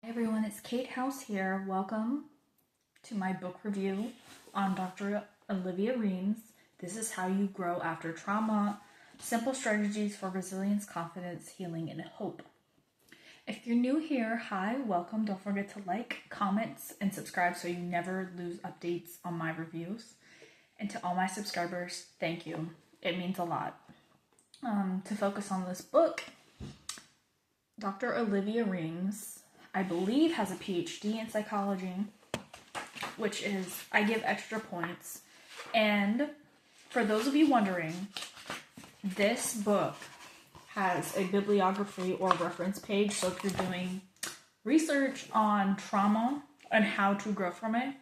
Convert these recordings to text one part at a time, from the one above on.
Hi everyone, it's Kate House here. Welcome to my book review on Dr. Olivia Reams. This is How You Grow After Trauma, Simple Strategies for Resilience, Confidence, Healing, and Hope. If you're new here, hi, welcome. Don't forget to like, comment, and subscribe so you never lose updates on my reviews. And to all my subscribers, thank you. It means a lot. To focus on this book, Dr. Olivia Reams, I believe, has a PhD in psychology, which is, I give extra points. And for those of you wondering, this book has a bibliography or reference page. So if you're doing research on trauma and how to grow from it,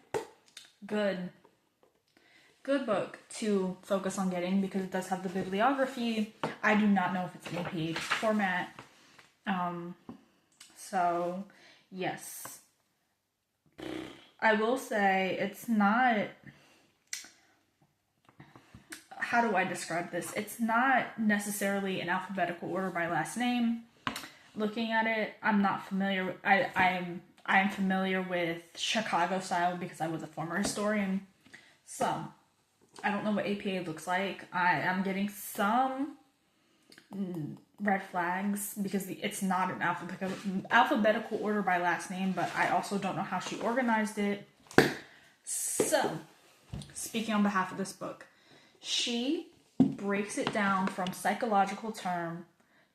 good book to focus on getting, because it does have the bibliography. I do not know if it's in a page format. So yes, I will say it's not, how do I describe this? It's not necessarily in alphabetical order by last name. Looking at it, I'm not familiar. I'm familiar with Chicago style because I was a former historian. So I don't know what APA looks like. I am getting some red flags because it's not an alphabetical order by last name, but I also don't know how she organized it. So, speaking on behalf of this book, she breaks it down from psychological term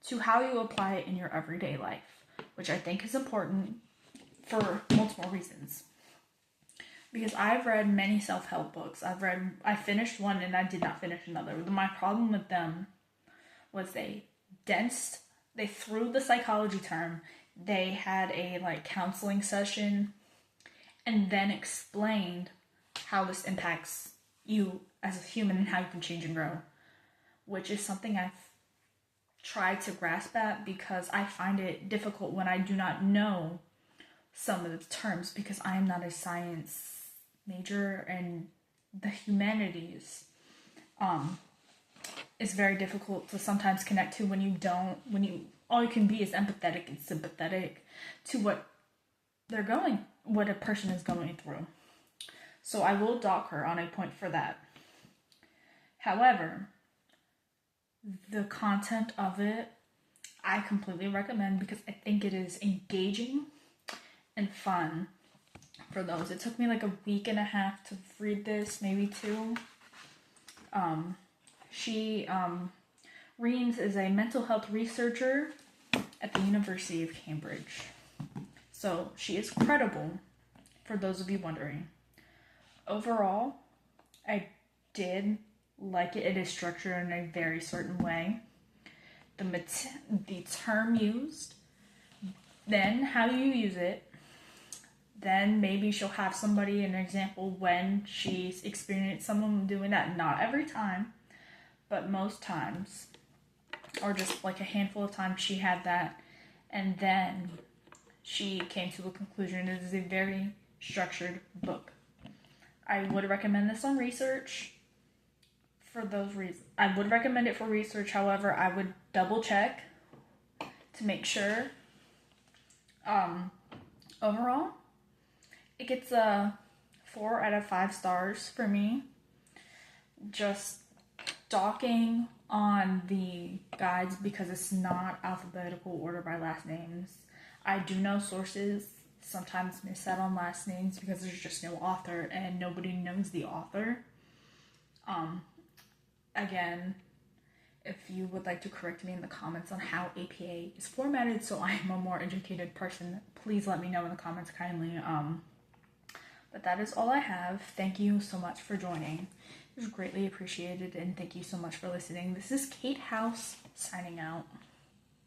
to how you apply it in your everyday life, which I think is important for multiple reasons. Because I've read many self-help books. I finished one and I did not finish another. My problem with them was they threw the psychology term. They had a counseling session and then explained how this impacts you as a human and how you can change and grow, which is something I've tried to grasp at because I find it difficult when I do not know some of the terms, because I am not a science major, and the humanities is very difficult to sometimes connect to when all you can be is empathetic and sympathetic to what a person is going through. So I will dock her on a point for that. However, the content of it, I completely recommend because I think it is engaging and fun for those. It took me like a week and a half to read this, maybe two. Reams is a mental health researcher at the University of Cambridge. So she is credible, for those of you wondering. Overall, I did like it. It is structured in a very certain way. The term used, then how you use it, then maybe she'll have somebody, an example when she's experienced someone doing that. Not every time, but most times, or just like a handful of times she had that, and then she came to a conclusion. It is a very structured book. I would recommend this on research for those reasons. I would recommend it for research. However, I would double check to make sure. Overall, it gets a 4 out of 5 stars for me. Just docking on the guides because it's not alphabetical order by last names. I do know sources sometimes miss out on last names because there's just no author and nobody knows the author. Again, if you would like to correct me in the comments on how APA is formatted so I am a more educated person, please let me know in the comments kindly. But that is all I have. Thank you so much for joining. It was greatly appreciated, and thank you so much for listening. This is Kate House signing out.